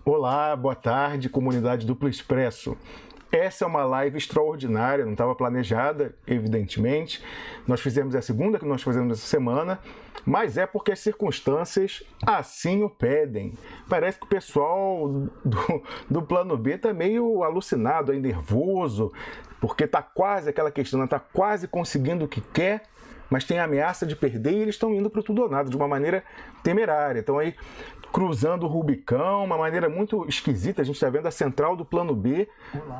Olá, boa tarde, comunidade Duplo Expresso. Essa é uma live extraordinária, não estava planejada, evidentemente. Nós fizemos a segunda que nós fazemos essa semana, mas é porque as circunstâncias assim o pedem. Parece que o pessoal do plano B está meio alucinado, aí, nervoso, porque está quase aquela questão, está quase conseguindo o que quer, mas tem a ameaça de perder e eles estão indo para o tudo ou nada de uma maneira temerária. Então aí cruzando o Rubicão, uma maneira muito esquisita. A gente está vendo a central do plano B.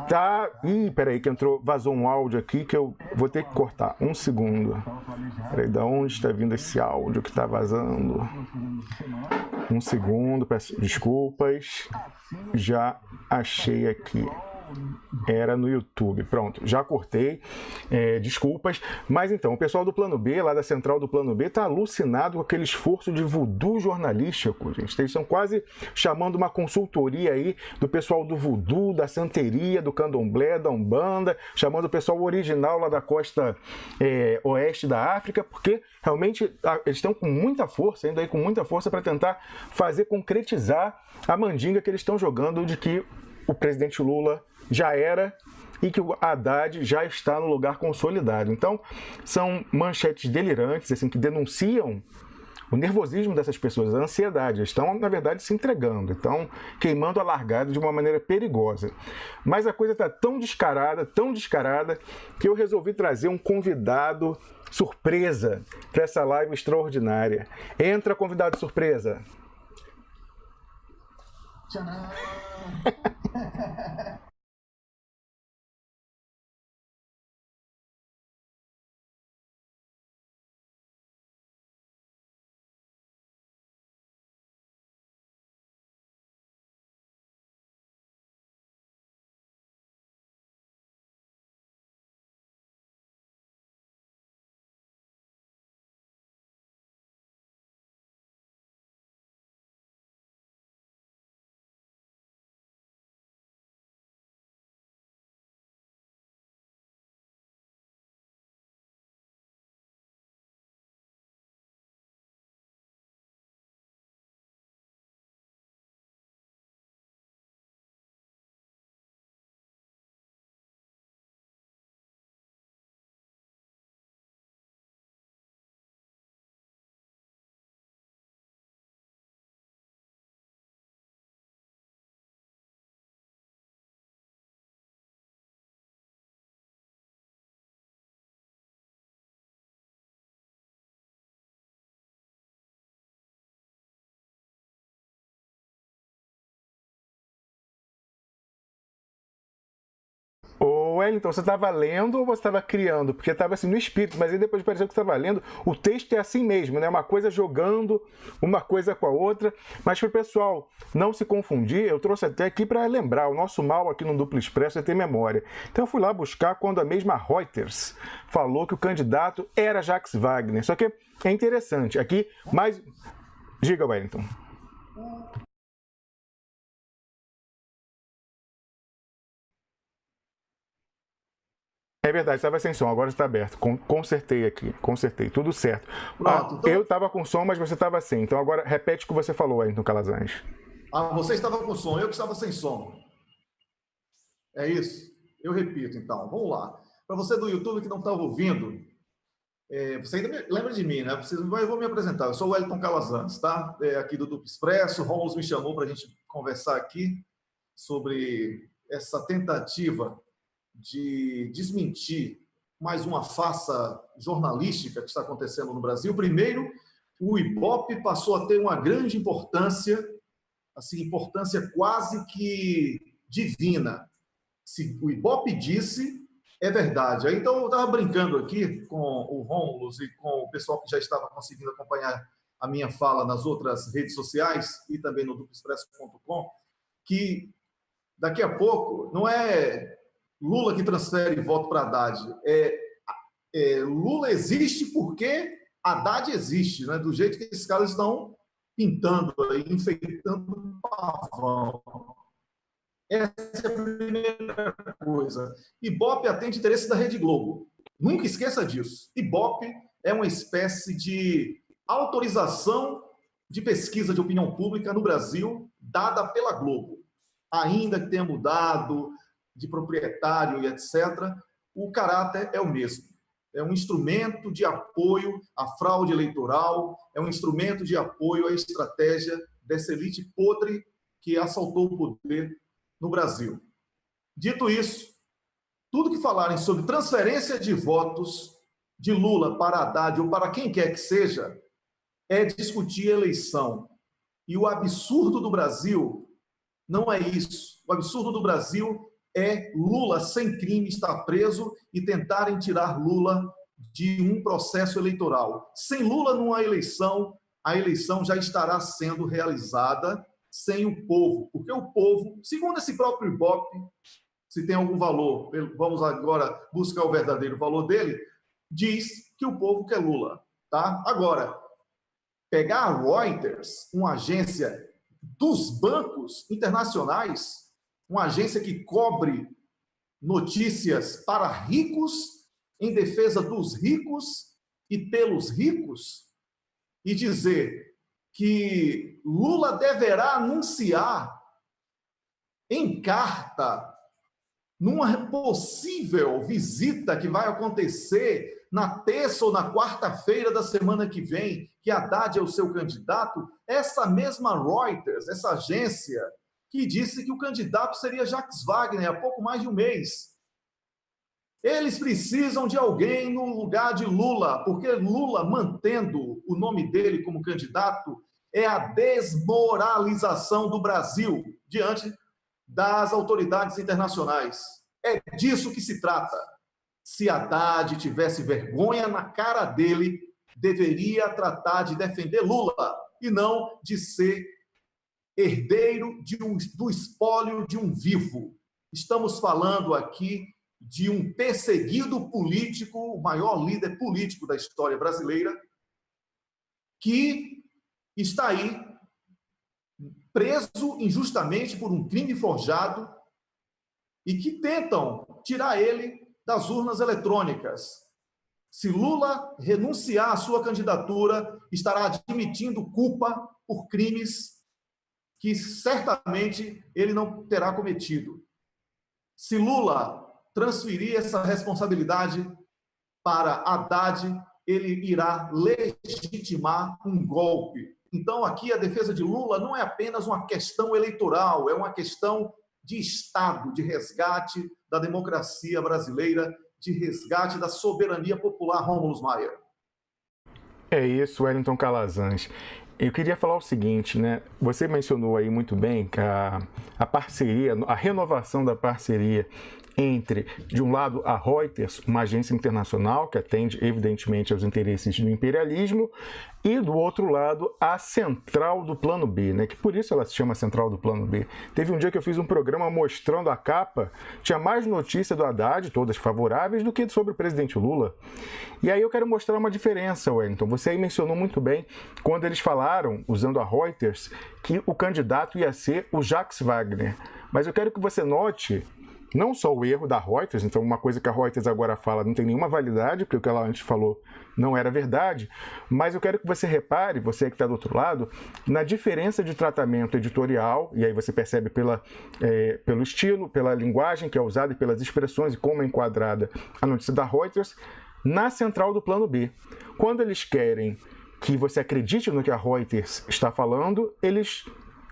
Tá. Ih, peraí, que vazou um áudio aqui que eu vou ter que cortar. Um segundo. Peraí, da onde está vindo esse áudio que está vazando? Um segundo, peço desculpas. Já achei aqui. Era no YouTube. Pronto, já cortei. Desculpas. Mas então, o pessoal do plano B, lá da central do plano B, está alucinado com aquele esforço de voodoo jornalístico, gente. Eles estão quase chamando uma consultoria aí do pessoal do voodoo, da santeria, do candomblé, da umbanda, chamando o pessoal original lá da costa oeste da África, porque realmente eles estão com muita força, ainda aí com muita força para tentar fazer concretizar a mandinga que eles estão jogando de que o presidente Lula já era e que o Haddad já está no lugar consolidado. Então, são manchetes delirantes, assim, que denunciam o nervosismo dessas pessoas, a ansiedade. Eles estão, na verdade, se entregando, estão queimando a largada de uma maneira perigosa. Mas a coisa está tão descarada, que eu resolvi trazer um convidado surpresa para essa live extraordinária. Entra, convidado surpresa. Tcharam! Ô, Wellington, você estava lendo ou você estava criando? Porque estava assim no espírito, mas aí depois pareceu que estava lendo. O texto é assim mesmo, né? Uma coisa jogando uma coisa com a outra. Mas para o pessoal não se confundir, eu trouxe até aqui para lembrar. O nosso mal aqui no Duplo Expresso é ter memória. Então eu fui lá buscar quando a mesma Reuters falou que o candidato era Jacques Wagner. Só que é interessante. Aqui, mais... Diga, Wellington. É verdade, estava sem som, agora está aberto. Consertei aqui, consertei, tudo certo. Pronto, então... Eu estava com som, mas você estava sem. Então agora repete o que você falou aí no Calazans. você estava com som, eu que estava sem som. É isso? Eu repito, então. Vamos lá. Para você do YouTube que não estava ouvindo, você ainda lembra de mim, né? Eu vou me apresentar. Eu sou o Wellington Calazans, tá? Aqui do Duplo Expresso. O Romulus me chamou para a gente conversar aqui sobre essa tentativa de desmentir mais uma farsa jornalística que está acontecendo no Brasil. Primeiro, o Ibope passou a ter uma grande importância, assim, importância quase que divina. Se o Ibope disse, é verdade. Então, eu estava brincando aqui com o Romulus e com o pessoal que já estava conseguindo acompanhar a minha fala nas outras redes sociais e também no duploexpresso.com, que daqui a pouco não é Lula que transfere voto para Haddad. Lula existe porque Haddad existe, né? Do jeito que esses caras estão pintando aí, enfeitando o pavão. Essa é a primeira coisa. Ibope atende interesse da Rede Globo. Nunca esqueça disso. Ibope é uma espécie de autorização de pesquisa de opinião pública no Brasil dada pela Globo. ainda que tenha mudado de proprietário e etc., o caráter é o mesmo. É um instrumento de apoio à fraude eleitoral, é um instrumento de apoio à estratégia dessa elite podre que assaltou o poder no Brasil. Dito isso, tudo que falarem sobre transferência de votos de Lula para Haddad ou para quem quer que seja é discutir eleição. E o absurdo do Brasil não é isso. O absurdo do Brasil é Lula sem crime estar preso e tentarem tirar Lula de um processo eleitoral. Sem Lula numa eleição, a eleição já estará sendo realizada sem o povo, porque o povo, segundo esse próprio Ibope, se tem algum valor, vamos agora buscar o verdadeiro valor dele, diz que o povo quer Lula. Tá? Agora, pegar a Reuters, uma agência dos bancos internacionais, uma agência que cobre notícias para ricos, em defesa dos ricos e pelos ricos, e dizer que Lula deverá anunciar em carta, numa possível visita que vai acontecer na terça ou na quarta-feira da semana que vem, que Haddad é o seu candidato, essa mesma Reuters, essa agência, que disse que o candidato seria Jacques Wagner há pouco mais de um mês. Eles precisam de alguém no lugar de Lula, porque Lula, mantendo o nome dele como candidato, é a desmoralização do Brasil diante das autoridades internacionais. É disso que se trata. Se Haddad tivesse vergonha na cara dele, deveria tratar de defender Lula e não de ser herdeiro do espólio de um vivo. Estamos falando aqui de um perseguido político, o maior líder político da história brasileira, que está aí preso injustamente por um crime forjado e que tentam tirar ele das urnas eletrônicas. Se Lula renunciar à sua candidatura, estará admitindo culpa por crimes que certamente ele não terá cometido. Se Lula transferir essa responsabilidade para Haddad, ele irá legitimar um golpe. Então, aqui a defesa de Lula não é apenas uma questão eleitoral, é uma questão de Estado, de resgate da democracia brasileira, de resgate da soberania popular, Rômulo Maia. É isso, Wellington Calazans. Eu queria falar o seguinte, né? Você mencionou aí muito bem que a parceria, a renovação da parceria entre, de um lado, a Reuters, uma agência internacional que atende, evidentemente, aos interesses do imperialismo, e, do outro lado, a Central do Plano B, né? Que por isso ela se chama Central do Plano B. Teve um dia que eu fiz um programa mostrando a capa, tinha mais notícia do Haddad, todas favoráveis, do que sobre o presidente Lula. E aí eu quero mostrar uma diferença, Wellington. Você aí mencionou muito bem, quando eles falaram, usando a Reuters, que o candidato ia ser o Jacques Wagner. Mas eu quero que você note não só o erro da Reuters, então uma coisa que a Reuters agora fala não tem nenhuma validade, porque o que ela antes falou não era verdade, mas eu quero que você repare, você que está do outro lado, na diferença de tratamento editorial, e aí você percebe pelo estilo, pela linguagem que é usada e pelas expressões e como é enquadrada a notícia da Reuters, na Central do Plano B. Quando eles querem que você acredite no que a Reuters está falando, eles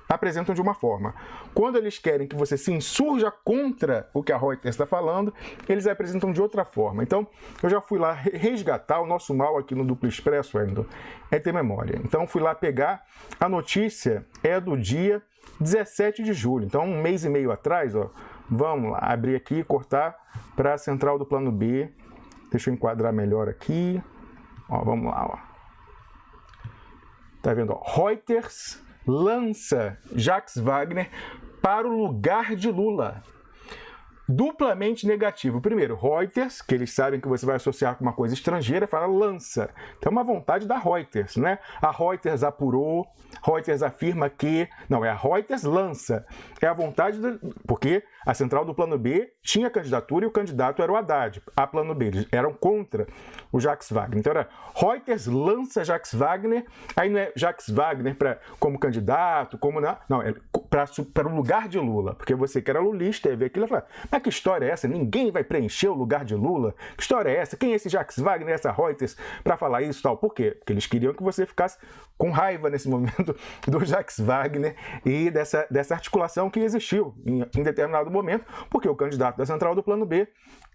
apresentam de uma forma. Quando eles querem que você se insurja contra o que a Reuters está falando, eles apresentam de outra forma. Então, eu já fui lá resgatar o nosso mal aqui no Duplo Expresso, Wellington, é ter memória. Então, fui lá pegar, a notícia é do dia 17 de julho, então um mês e meio atrás, ó, vamos lá, abrir aqui e cortar para a Central do Plano B. Deixa eu enquadrar melhor aqui. Ó, vamos lá, ó. Tá vendo? Ó, Reuters lança Jacques Wagner para o lugar de Lula. Duplamente negativo. Primeiro, Reuters, que eles sabem que você vai associar com uma coisa estrangeira, fala lança. Então é uma vontade da Reuters, né? A Reuters apurou, Reuters afirma que... Não, é a Reuters lança. É a vontade... Porque a Central do Plano B tinha candidatura e o candidato era o Haddad. A Plano B, eles eram contra o Jacques Wagner. Então era Reuters lança Jacques Wagner, aí não é Jacques Wagner como candidato, como... Não, é para o lugar de Lula, porque você que era lulista ia ver aquilo e falar, mas que história é essa? Ninguém vai preencher o lugar de Lula? Que história é essa? Quem é esse Jacques Wagner, essa Reuters, para falar isso e tal? Por quê? Porque eles queriam que você ficasse com raiva nesse momento do Jacques Wagner e dessa articulação que existiu em determinado momento, porque o candidato da central do Plano B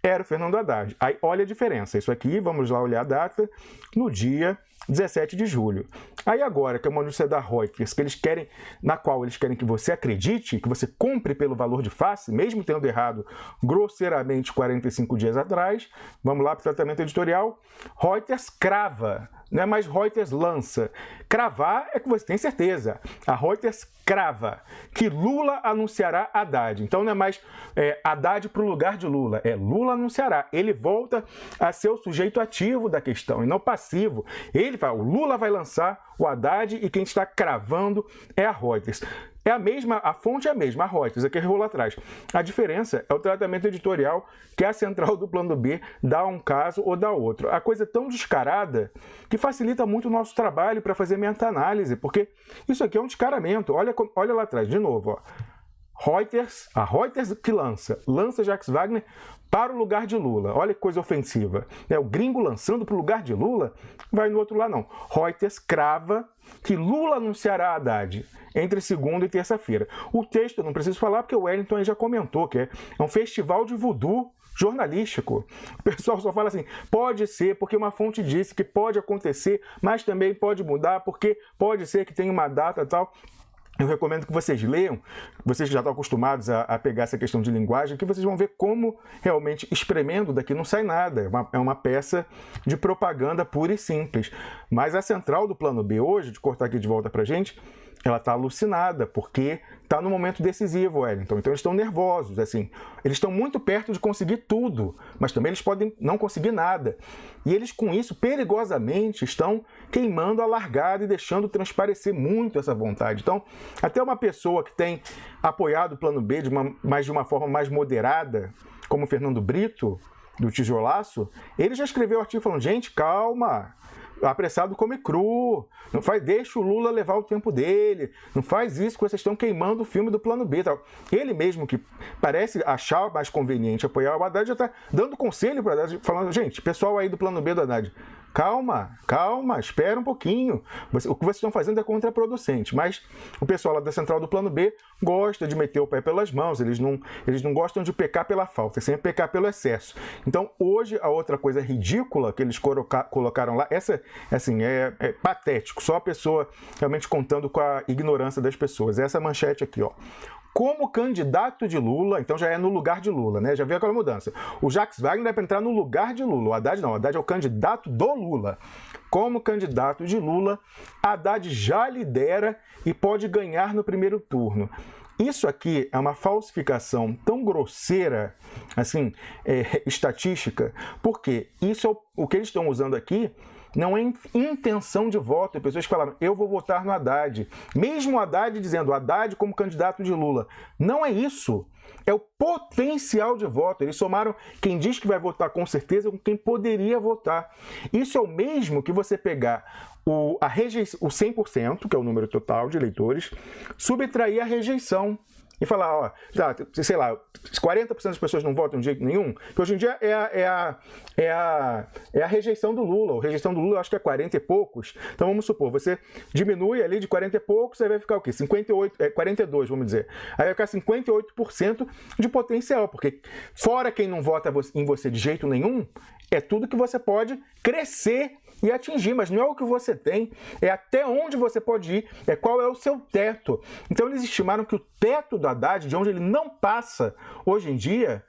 era o Fernando Haddad. Aí olha a diferença. Isso aqui, vamos lá olhar a data, no dia 17 de julho. Aí agora, que é uma notícia da Reuters, na qual eles querem que você acredite, que você compre pelo valor de face, mesmo tendo errado grosseiramente 45 dias atrás, vamos lá para o tratamento editorial, Reuters crava, não é mais Reuters lança. Cravar é que você tem certeza. A Reuters crava que Lula anunciará Haddad. Então não é mais Haddad para o lugar de Lula, é Lula anunciará. Ele volta a ser o sujeito ativo da questão e não passivo. Ele fala, o Lula vai lançar o Haddad e quem está cravando é a Reuters. É a mesma, a fonte é a mesma, a Reuters, a que rolou atrás. A diferença é o tratamento editorial que a central do Plano B dá a um caso ou dá outro. A coisa é tão descarada que facilita muito o nosso trabalho para fazer meta-análise, porque isso aqui é um descaramento. Olha lá atrás, de novo, ó. Reuters, a Reuters que lança Jacques Wagner para o lugar de Lula. Olha que coisa ofensiva. O gringo lançando para o lugar de Lula, vai no outro lá não. Reuters crava que Lula anunciará Haddad entre segunda e terça-feira. O texto eu não preciso falar porque o Wellington aí já comentou que é um festival de voodoo jornalístico. O pessoal só fala assim, pode ser porque uma fonte disse que pode acontecer, mas também pode mudar porque pode ser que tenha uma data e tal. Eu recomendo que vocês leiam, vocês que já estão acostumados a pegar essa questão de linguagem, que vocês vão ver como realmente espremendo daqui não sai nada. É uma peça de propaganda pura e simples. Mas a central do Plano B hoje, de cortar aqui de volta pra gente, ela está alucinada, porque está no momento decisivo, Wellington. Então eles estão nervosos, assim. Eles estão muito perto de conseguir tudo, mas também eles podem não conseguir nada. E eles, com isso, perigosamente, estão queimando a largada e deixando transparecer muito essa vontade. Então, até uma pessoa que tem apoiado o Plano B mas de uma forma mais moderada, como o Fernando Brito, do Tijolaço, ele já escreveu um artigo falando, gente, calma, apressado come cru, não faz, deixa o Lula levar o tempo dele, não faz isso que vocês estão queimando o filme do Plano B. Tal. Ele mesmo, que parece achar mais conveniente apoiar o Haddad, já está dando conselho para o Haddad, falando, gente, pessoal aí do Plano B do Haddad, calma, espera um pouquinho. O que vocês estão fazendo é contraproducente, mas o pessoal lá da central do Plano B gosta de meter o pé pelas mãos, eles não gostam de pecar pela falta, sempre pecar pelo excesso. Então, hoje, a outra coisa ridícula que eles colocaram lá, essa assim, é patético, só a pessoa realmente contando com a ignorância das pessoas. Essa manchete aqui, ó. Como candidato de Lula, então já é no lugar de Lula, né? Já viu aquela mudança. O Jacques Wagner é para entrar no lugar de Lula. O Haddad não, o Haddad é o candidato do Lula. Como candidato de Lula, Haddad já lidera e pode ganhar no primeiro turno. Isso aqui é uma falsificação tão grosseira, assim, estatística, porque isso é o que eles estão usando aqui. Não é intenção de voto. Tem pessoas que falaram, eu vou votar no Haddad. Mesmo o Haddad dizendo, Haddad como candidato de Lula. Não é isso. É o potencial de voto. Eles somaram quem diz que vai votar com certeza com quem poderia votar. Isso é o mesmo que você pegar o 100%, que é o número total de eleitores, subtrair a rejeição. E falar, ó, sei lá, 40% das pessoas não votam de jeito nenhum, que hoje em dia é a rejeição do Lula. A rejeição do Lula eu acho que é 40 e poucos. Então vamos supor, você diminui ali de 40 e poucos, aí vai ficar o quê? 42, vamos dizer. Aí vai ficar 58% de potencial, porque fora quem não vota em você de jeito nenhum, é tudo que você pode crescer e atingir, mas não é o que você tem, é até onde você pode ir, é qual é o seu teto. Então eles estimaram que o teto do Haddad, de onde ele não passa hoje em dia,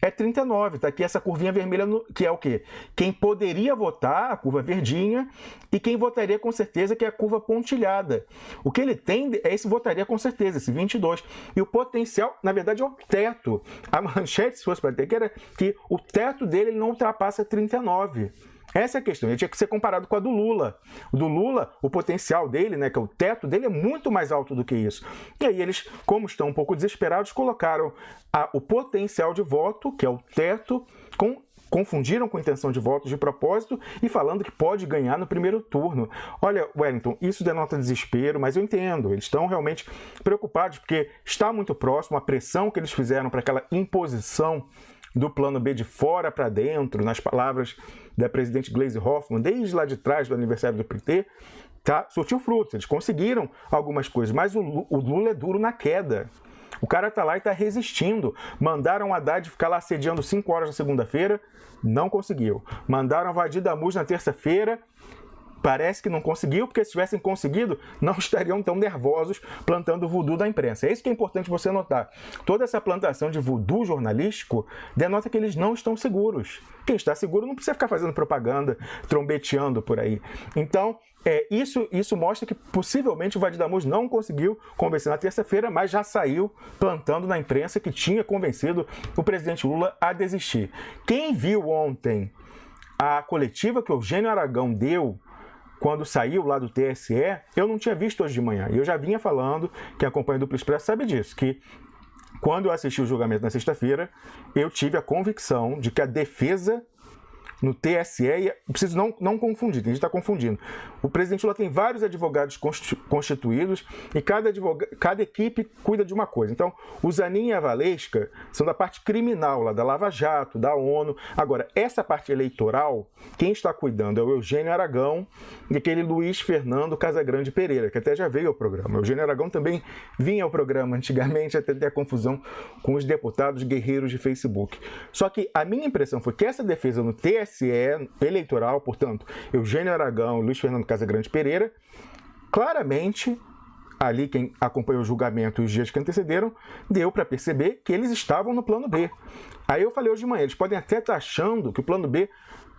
é 39. Tá aqui essa curvinha vermelha, que é o quê? Quem poderia votar, a curva verdinha, e quem votaria com certeza, que é a curva pontilhada. O que ele tem é esse votaria com certeza, esse 22. E o potencial, na verdade, é o teto. A manchete, se fosse para ter, que era que o teto dele ele não ultrapassa 39. Essa é a questão, ele tinha que ser comparado com a do Lula. O do Lula, o potencial dele, né, que é o teto dele, é muito mais alto do que isso. E aí eles, como estão um pouco desesperados, colocaram o potencial de voto, que é o teto, com confundiram com intenção de voto de propósito e falando que pode ganhar no primeiro turno. Olha, Wellington, isso denota desespero, mas eu entendo, eles estão realmente preocupados porque está muito próximo a pressão que eles fizeram para aquela imposição do plano B de fora para dentro, nas palavras da presidente Gleisi Hoffmann, desde lá de trás do aniversário do PT, tá? Surtiu frutos, eles conseguiram algumas coisas, mas o Lula é duro na queda. O cara tá lá e tá resistindo. Mandaram o Haddad ficar lá assediando 5 horas na segunda-feira, não conseguiu. Mandaram a Vadir Damus na terça-feira, parece que não conseguiu, porque se tivessem conseguido, não estariam tão nervosos plantando voodoo da imprensa. É isso que é importante você notar. Toda essa plantação de voodoo jornalístico denota que eles não estão seguros. Quem está seguro não precisa ficar fazendo propaganda, trombeteando por aí. Então, isso mostra que possivelmente o Vadir Damus não conseguiu convencer na terça-feira, mas já saiu plantando na imprensa que tinha convencido o presidente Lula a desistir. Quem viu ontem a coletiva que o Eugênio Aragão deu quando saiu lá do TSE, eu não tinha visto hoje de manhã. E eu já vinha falando, quem acompanha o Duplo Expresso sabe disso, que quando eu assisti o julgamento na sexta-feira, eu tive a convicção de que a defesa no TSE, preciso não confundir, a gente está confundindo. O presidente Lula tem vários advogados constituídos e cada equipe cuida de uma coisa. Então, o Zanin e a Valesca são da parte criminal, lá da Lava Jato, da ONU. Agora, essa parte eleitoral, quem está cuidando é o Eugênio Aragão e aquele Luiz Fernando Casagrande Pereira, que até já veio ao programa. O Eugênio Aragão também vinha ao programa antigamente, até ter a confusão com os deputados guerreiros de Facebook. Só que a minha impressão foi que essa defesa no TSE eleitoral, portanto, Eugênio Aragão e Luiz Fernando Casagrande Pereira, claramente, ali quem acompanhou o julgamento e os dias que antecederam, deu para perceber que eles estavam no plano B. Aí eu falei hoje de manhã, eles podem até estar achando que o plano B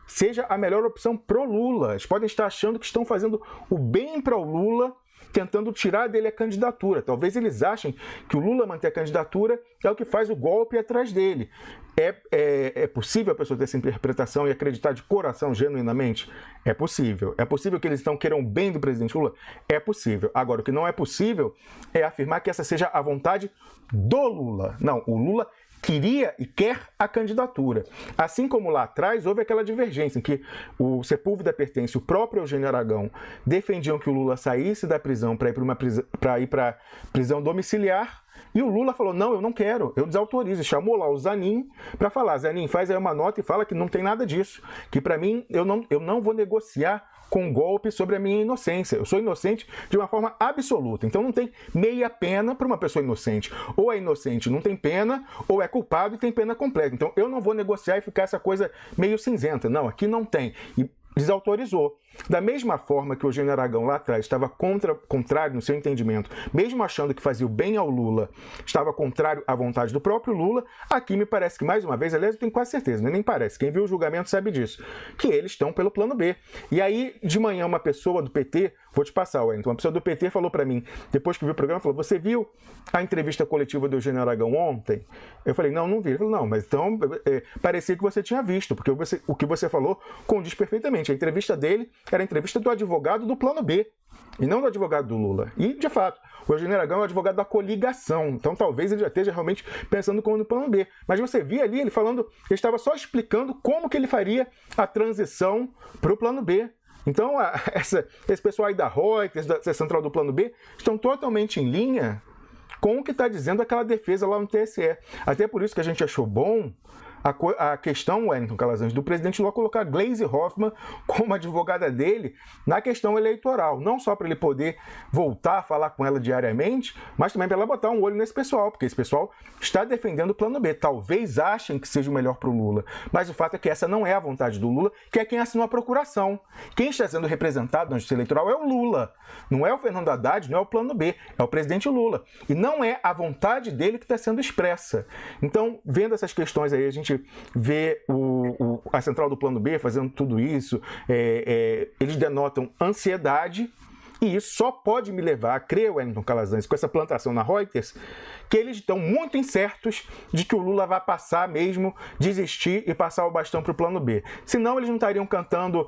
seja a melhor opção pro Lula, eles podem estar achando que estão fazendo o bem para o Lula, tentando tirar dele a candidatura. Talvez eles achem que o Lula manter a candidatura é o que faz o golpe atrás dele. É possível a pessoa ter essa interpretação e acreditar de coração, genuinamente? É possível. É possível que eles queiram o bem do presidente Lula? É possível. Agora, o que não é possível é afirmar que essa seja a vontade do Lula. Não, o Lula queria e quer a candidatura. Assim como lá atrás houve aquela divergência em que o Sepúlveda Pertence e o próprio Eugênio Aragão defendiam que o Lula saísse da prisão para ir para prisão domiciliar, e o Lula falou, não, eu não quero, eu desautorizo. Chamou lá o Zanin para falar, Zanin, faz aí uma nota e fala que não tem nada disso, que para mim eu não vou negociar com golpe sobre a minha inocência. Eu sou inocente de uma forma absoluta. Então não tem meia pena para uma pessoa inocente. Ou é inocente, não tem pena, ou é culpado e tem pena completa. Então eu não vou negociar e ficar essa coisa meio cinzenta. Não, aqui não tem. E desautorizou. Da mesma forma que o Eugênio Aragão lá atrás estava contrário no seu entendimento, mesmo achando que fazia o bem ao Lula, estava contrário à vontade do próprio Lula, aqui me parece que, mais uma vez, aliás, eu tenho quase certeza, nem parece, quem viu o julgamento sabe disso, que eles estão pelo plano B. E aí, de manhã, uma pessoa do PT, vou te passar, Wellington, uma pessoa do PT falou para mim, depois que viu o programa, falou, você viu a entrevista coletiva do Eugênio Aragão ontem? Eu falei, não vi. Ele falou, não, mas então parecia que você tinha visto, porque o que você falou condiz perfeitamente. A entrevista dele era a entrevista do advogado do plano B, e não do advogado do Lula. E, de fato, o Eugênio Aragão é o advogado da coligação, então talvez ele já esteja realmente pensando como no plano B. Mas você via ali ele falando, ele estava só explicando como que ele faria a transição para o plano B. Então, esse pessoal aí da Reuters, da central do plano B, estão totalmente em linha com o que está dizendo aquela defesa lá no TSE. Até por isso que a gente achou bom a questão, Wellington Calazans, do presidente Lula colocar Gleisi Hoffmann como advogada dele na questão eleitoral. Não só para ele poder voltar a falar com ela diariamente, mas também para ela botar um olho nesse pessoal, porque esse pessoal está defendendo o plano B. Talvez achem que seja o melhor para o Lula, mas o fato é que essa não é a vontade do Lula, que é quem assinou a procuração. Quem está sendo representado na justiça eleitoral é o Lula. Não é o Fernando Haddad, não é o plano B, é o presidente Lula. E não é a vontade dele que está sendo expressa. Então, vendo essas questões aí, a gente vê a central do plano B fazendo tudo isso, eles denotam ansiedade, e isso só pode me levar a crer, Wellington Calazans, com essa plantação na Reuters, que eles estão muito incertos de que o Lula vai passar mesmo, desistir e passar o bastão para o plano B. Senão eles não estariam cantando,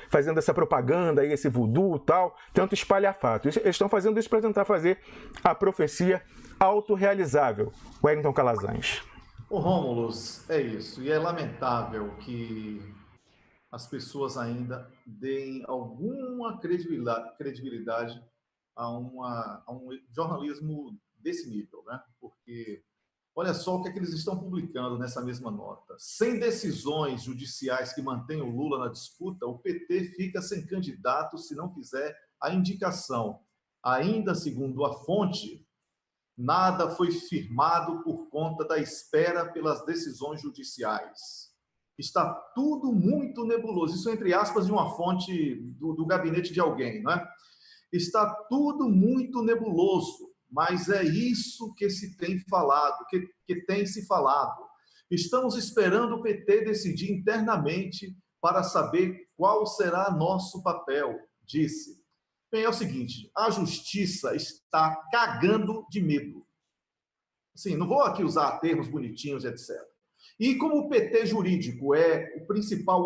fazendo essa propaganda, esse voodoo e tal, tanto espalhafato. Eles estão fazendo isso para tentar fazer a profecia autorrealizável. Wellington Calazans. Ô, Rômulus, é isso. E é lamentável que as pessoas ainda deem alguma credibilidade a um jornalismo desse nível, né? Porque olha só o que é que eles estão publicando nessa mesma nota. Sem decisões judiciais que mantenham o Lula na disputa, o PT fica sem candidato se não fizer a indicação. Ainda segundo a fonte, nada foi firmado por conta da espera pelas decisões judiciais. Está tudo muito nebuloso. Isso entre aspas de uma fonte do gabinete de alguém, não é? Está tudo muito nebuloso, mas é isso que se tem falado, que tem se falado. Estamos esperando o PT decidir internamente para saber qual será nosso papel, disse. Bem, é o seguinte, a justiça está cagando de medo. Sim, não vou aqui usar termos bonitinhos, etc. E como o PT jurídico é o principal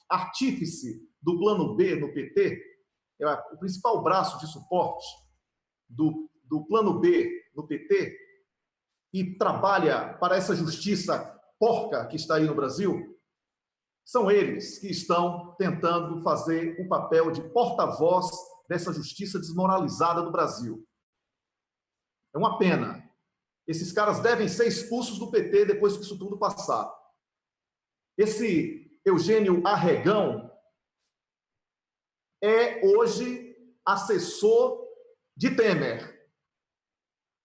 artífice do plano B no PT, é o principal braço de suporte do plano B no PT, e trabalha para essa justiça porca que está aí no Brasil, são eles que estão tentando fazer o papel de porta-voz dessa justiça desmoralizada do Brasil. É uma pena. Esses caras devem ser expulsos do PT depois que isso tudo passar. Esse Eugênio Arregão é hoje assessor de Temer.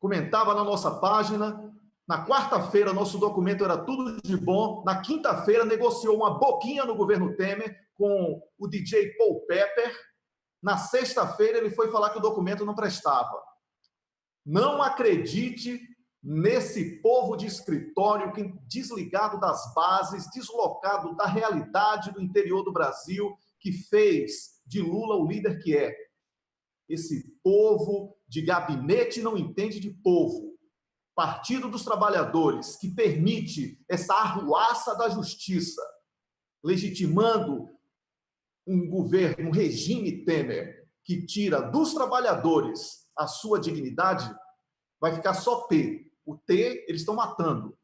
Comentava na nossa página. Na quarta-feira, nosso documento era tudo de bom. Na quinta-feira, negociou uma boquinha no governo Temer com o DJ Paul Pepper. Na sexta-feira, ele foi falar que o documento não prestava. Não acredite nesse povo de escritório que, desligado das bases, deslocado da realidade do interior do Brasil, que fez de Lula o líder que é. Esse povo de gabinete não entende de povo. Partido dos Trabalhadores, que permite essa arruaça da justiça, legitimando um governo, um regime Temer, que tira dos trabalhadores a sua dignidade, vai ficar só T. O T eles estão matando.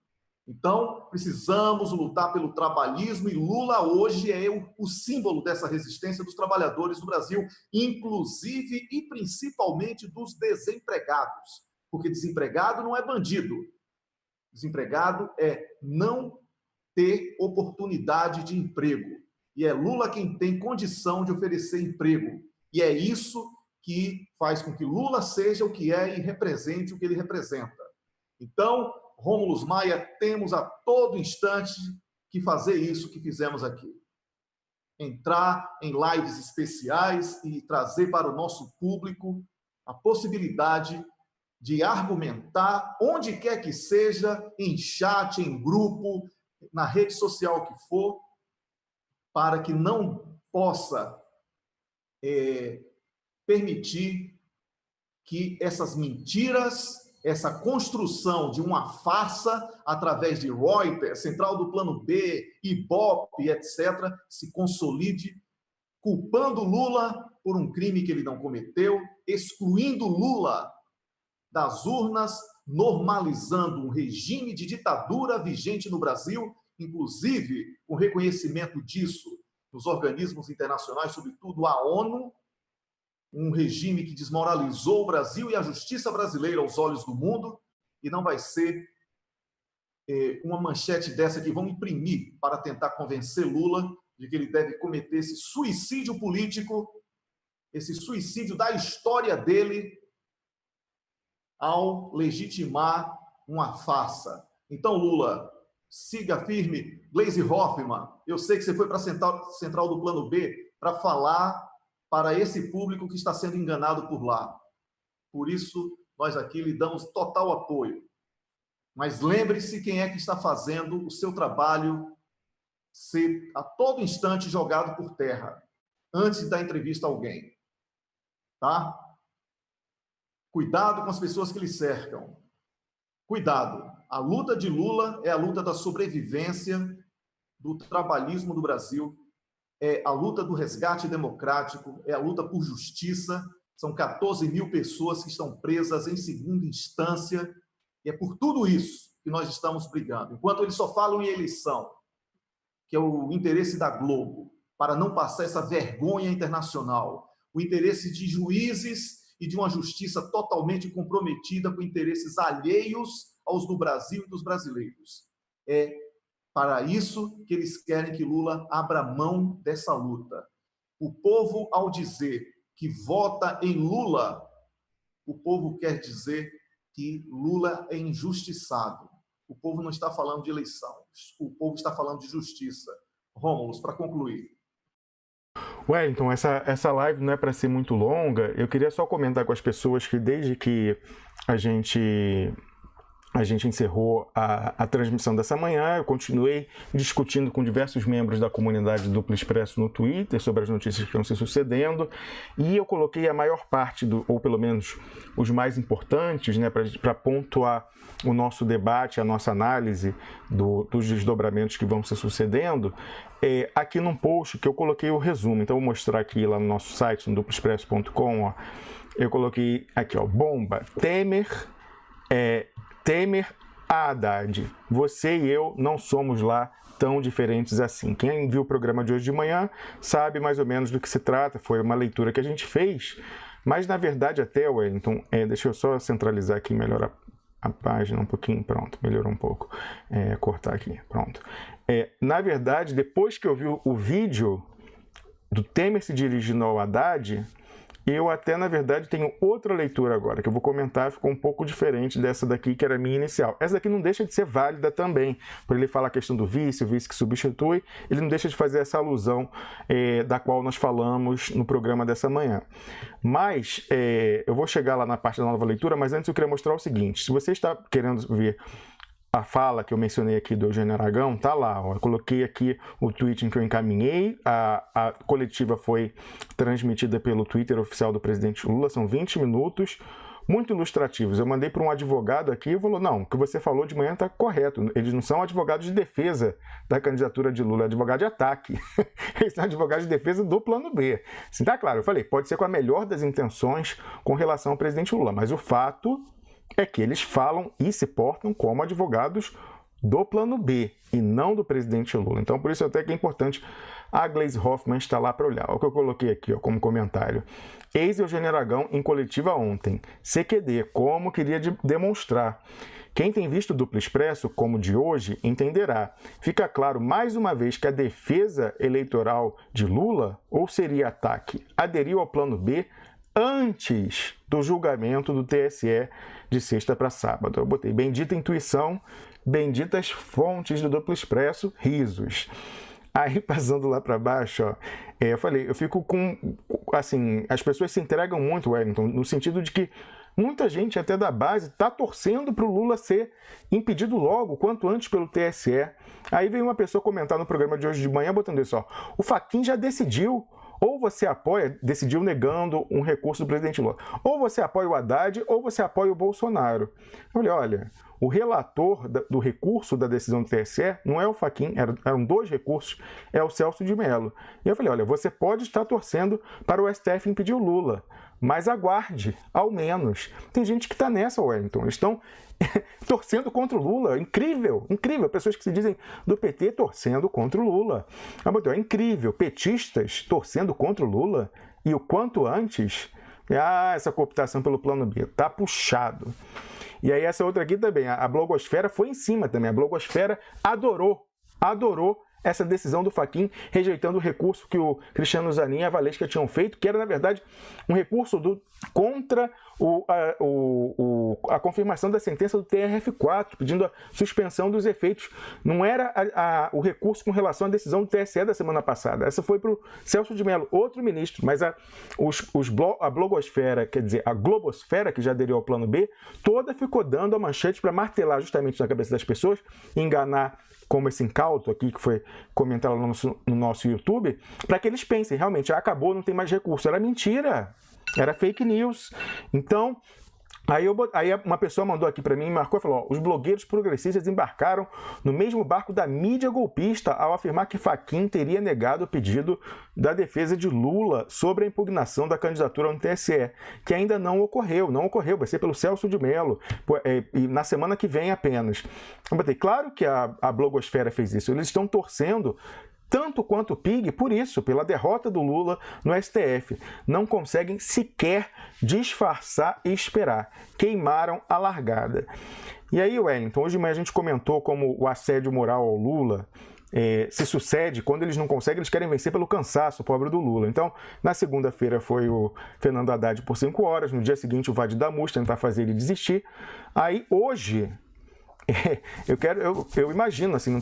Então, precisamos lutar pelo trabalhismo, e Lula hoje é o símbolo dessa resistência dos trabalhadores do Brasil, inclusive e principalmente dos desempregados. Porque desempregado não é bandido. Desempregado é não ter oportunidade de emprego. E é Lula quem tem condição de oferecer emprego. E é isso que faz com que Lula seja o que é e represente o que ele representa. Então, Rômulus Maia, temos a todo instante que fazer isso que fizemos aqui. Entrar em lives especiais e trazer para o nosso público a possibilidade de argumentar, onde quer que seja, em chat, em grupo, na rede social que for, para que não possa permitir que essas mentiras, essa construção de uma farsa através de Reuters, Central do Plano B, Ibope, etc., se consolide, culpando Lula por um crime que ele não cometeu, excluindo Lula das urnas, normalizando um regime de ditadura vigente no Brasil, inclusive com reconhecimento disso nos organismos internacionais, sobretudo a ONU, um regime que desmoralizou o Brasil e a justiça brasileira aos olhos do mundo, e não vai ser uma manchete dessa que vão imprimir para tentar convencer Lula de que ele deve cometer esse suicídio político, esse suicídio da história dele, ao legitimar uma farsa. Então, Lula, siga firme. Gleisi Hoffmann, eu sei que você foi para a Central do Plano B para falar para esse público que está sendo enganado por lá. Por isso, nós aqui lhe damos total apoio. Mas lembre-se quem é que está fazendo o seu trabalho ser a todo instante jogado por terra, antes da entrevista a alguém. Tá? Cuidado com as pessoas que lhe cercam. Cuidado. A luta de Lula é a luta da sobrevivência do trabalhismo do Brasil, é a luta do resgate democrático, é a luta por justiça. São 14 mil pessoas que estão presas em segunda instância. E é por tudo isso que nós estamos brigando. Enquanto eles só falam em eleição, que é o interesse da Globo, para não passar essa vergonha internacional, o interesse de juízes e de uma justiça totalmente comprometida com interesses alheios aos do Brasil e dos brasileiros. É para isso que eles querem que Lula abra mão dessa luta. O povo, ao dizer que vota em Lula, o povo quer dizer que Lula é injustiçado. O povo não está falando de eleição, o povo está falando de justiça. Rômulo, para concluir. Wellington, essa live não é para ser muito longa. Eu queria só comentar com as pessoas que desde que a gente encerrou a transmissão dessa manhã, eu continuei discutindo com diversos membros da comunidade Duplo Expresso no Twitter sobre as notícias que estão se sucedendo, e eu coloquei a maior parte, ou pelo menos os mais importantes, né, para pontuar o nosso debate, a nossa análise dos desdobramentos que vão se sucedendo, aqui num post que eu coloquei o resumo. Então, eu vou mostrar aqui lá no nosso site, no duploexpresso.com, eu coloquei aqui, bomba, Temer a Haddad. Você e eu não somos lá tão diferentes assim. Quem viu o programa de hoje de manhã sabe mais ou menos do que se trata. Foi uma leitura que a gente fez, mas na verdade até, Wellington, deixa eu só centralizar aqui, melhorar a página um pouquinho, pronto, melhorou um pouco. Cortar aqui, pronto. Na verdade, depois que eu vi o vídeo do Temer se dirigindo ao Haddad, eu até, na verdade, tenho outra leitura agora, que eu vou comentar, ficou um pouco diferente dessa daqui, que era a minha inicial. Essa daqui não deixa de ser válida também, por ele falar a questão do vice, o vice que substitui, ele não deixa de fazer essa alusão da qual nós falamos no programa dessa manhã. Mas, eu vou chegar lá na parte da nova leitura, mas antes eu queria mostrar o seguinte: se você está querendo ver a fala que eu mencionei aqui do Eugênio Aragão, tá lá, eu coloquei aqui o tweet em que eu encaminhei, a coletiva foi transmitida pelo Twitter oficial do presidente Lula, são 20 minutos, muito ilustrativos. Eu mandei para um advogado aqui e falou, não, o que você falou de manhã está correto, eles não são advogados de defesa da candidatura de Lula, é advogado de ataque, eles são advogados de defesa do plano B. Assim, tá claro, eu falei, pode ser com a melhor das intenções com relação ao presidente Lula, mas o fato é que eles falam e se portam como advogados do plano B e não do presidente Lula. Então, por isso até que é importante a Gleisi Hoffmann estar lá para olhar. Olha o que eu coloquei aqui como comentário. Ex-Eugênio Aragão em coletiva ontem. CQD, como queria demonstrar. Quem tem visto o Duplo Expresso, como de hoje, entenderá. Fica claro mais uma vez que a defesa eleitoral de Lula, ou seria ataque, aderiu ao plano B antes do julgamento do TSE de sexta para sábado. Eu botei bendita intuição, benditas fontes do Duplo Expresso, risos. Aí, passando lá para baixo, eu falei, eu fico com, assim, as pessoas se entregam muito, Wellington, no sentido de que muita gente, até da base, está torcendo para o Lula ser impedido logo, quanto antes, pelo TSE. Aí veio uma pessoa comentar no programa de hoje de manhã, botando isso, o Fachin já decidiu. Ou você apoia, decidiu negando um recurso do presidente Lula. Ou você apoia o Haddad, ou você apoia o Bolsonaro. Eu falei, olha, o relator do recurso da decisão do TSE não é o Fachin, eram dois recursos, é o Celso de Mello. E eu falei, olha, você pode estar torcendo para o STF impedir o Lula, mas aguarde, ao menos. Tem gente que está nessa, Wellington, eles estão torcendo contra o Lula, incrível, incrível, pessoas que se dizem do PT torcendo contra o Lula. É incrível, petistas torcendo contra o Lula e o quanto antes, essa cooptação pelo plano B, tá puxado. E aí essa outra aqui também, a blogosfera foi em cima também, a blogosfera adorou essa decisão do Fachin, rejeitando o recurso que o Cristiano Zanin e a Valesca tinham feito, que era, na verdade, um recurso contra a confirmação da sentença do TRF4, pedindo a suspensão dos efeitos. Não era o recurso com relação à decisão do TSE da semana passada. Essa foi para o Celso de Mello, outro ministro, mas a blogosfera, quer dizer, a globosfera, que já aderiu ao plano B, toda ficou dando a manchete para martelar justamente na cabeça das pessoas, enganar, como esse incauto aqui que foi comentado no nosso YouTube, para que eles pensem, realmente, acabou, não tem mais recurso. Era mentira, era fake news. Então, Aí uma pessoa mandou aqui para mim e marcou e falou: ó, os blogueiros progressistas embarcaram no mesmo barco da mídia golpista ao afirmar que Fachin teria negado o pedido da defesa de Lula sobre a impugnação da candidatura ao TSE, que ainda não ocorreu, vai ser pelo Celso de Mello, e na semana que vem apenas. Eu botei, claro que a blogosfera fez isso, eles estão torcendo tanto quanto o PIG, por isso, pela derrota do Lula no STF. Não conseguem sequer disfarçar e esperar. Queimaram a largada. E aí, Wellington, hoje de manhã a gente comentou como o assédio moral ao Lula se sucede quando eles não conseguem, eles querem vencer pelo cansaço, pobre do Lula. Então, na segunda-feira foi o Fernando Haddad por 5 horas, no dia seguinte o Vade Damus tentar fazer ele desistir. Aí, hoje... Eu imagino, assim,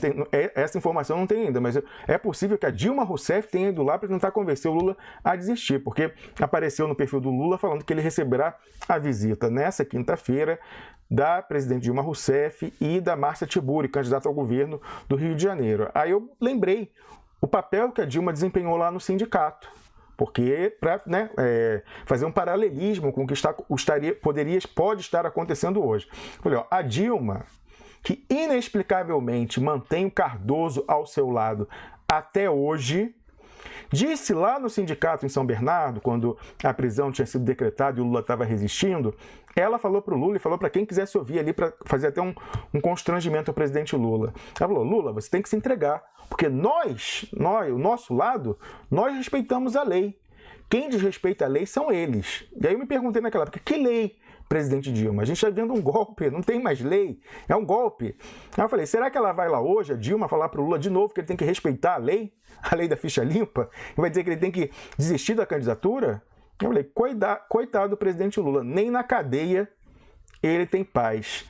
essa informação não tem ainda, mas é possível que a Dilma Rousseff tenha ido lá para tentar convencer o Lula a desistir, porque apareceu no perfil do Lula falando que ele receberá a visita nessa quinta-feira da presidente Dilma Rousseff e da Márcia Tiburi, candidata ao governo do Rio de Janeiro. Aí eu lembrei o papel que a Dilma desempenhou lá no sindicato, porque para fazer um paralelismo com o que pode estar acontecendo hoje. Falei, ó, a Dilma, que inexplicavelmente mantém o Cardoso ao seu lado até hoje, disse lá no sindicato em São Bernardo, quando a prisão tinha sido decretada e o Lula estava resistindo, ela falou para o Lula e falou para quem quisesse ouvir ali, para fazer até um constrangimento ao presidente Lula. Ela falou, Lula, você tem que se entregar, porque nós, o nosso lado, nós respeitamos a lei. Quem desrespeita a lei são eles. E aí eu me perguntei naquela época, que lei, presidente Dilma? A gente está vendo um golpe, não tem mais lei, é um golpe. Aí eu falei, será que ela vai lá hoje, a Dilma, falar para o Lula de novo que ele tem que respeitar a lei da ficha limpa, e vai dizer que ele tem que desistir da candidatura? Eu falei, coitado do presidente Lula, nem na cadeia ele tem paz.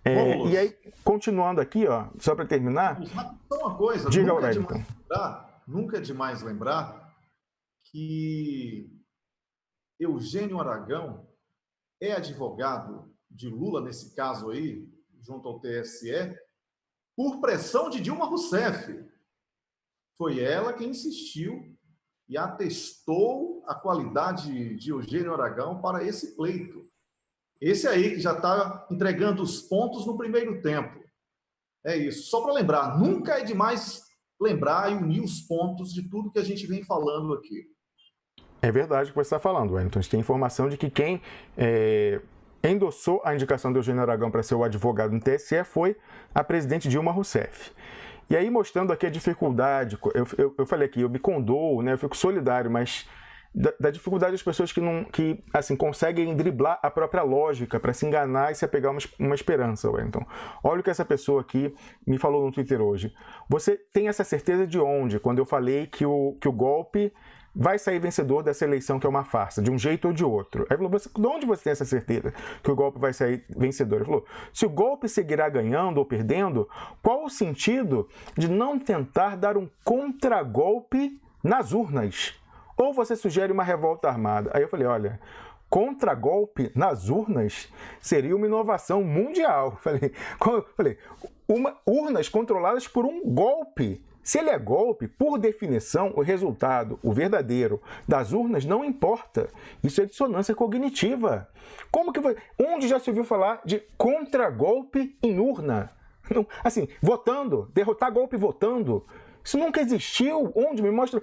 E aí, continuando aqui, ó, só para terminar... Só uma coisa, diga, Wellington. Nunca é demais lembrar que Eugênio Aragão é advogado de Lula, nesse caso aí, junto ao TSE, por pressão de Dilma Rousseff. Foi ela quem insistiu e atestou a qualidade de Eugênio Aragão para esse pleito. Esse aí que já está entregando os pontos no primeiro tempo. É isso. Só para lembrar, nunca é demais lembrar e unir os pontos de tudo que a gente vem falando aqui. É verdade o que você está falando, Wellington. A gente tem informação de que quem endossou a indicação do Eugênio Aragão para ser o advogado no TSE foi a presidente Dilma Rousseff. E aí, mostrando aqui a dificuldade, eu falei aqui, eu me condoo, né, eu fico solidário, mas da dificuldade das pessoas que assim, conseguem driblar a própria lógica para se enganar e se apegar uma esperança, Wellington. Olha o que essa pessoa aqui me falou no Twitter hoje. Você tem essa certeza de onde? Quando eu falei que o golpe vai sair vencedor dessa eleição que é uma farsa, de um jeito ou de outro. Aí falou, de onde você tem essa certeza que o golpe vai sair vencedor? Ele falou, se o golpe seguirá ganhando ou perdendo, qual o sentido de não tentar dar um contragolpe nas urnas? Ou você sugere uma revolta armada? Aí eu falei, olha, contragolpe nas urnas seria uma inovação mundial. Falei, urnas controladas por um golpe. Se ele é golpe, por definição, o resultado, o verdadeiro, das urnas não importa. Isso é dissonância cognitiva. Onde já se ouviu falar de contragolpe em urna? Não, assim, votando, derrotar golpe votando. Isso nunca existiu. Onde? Me mostra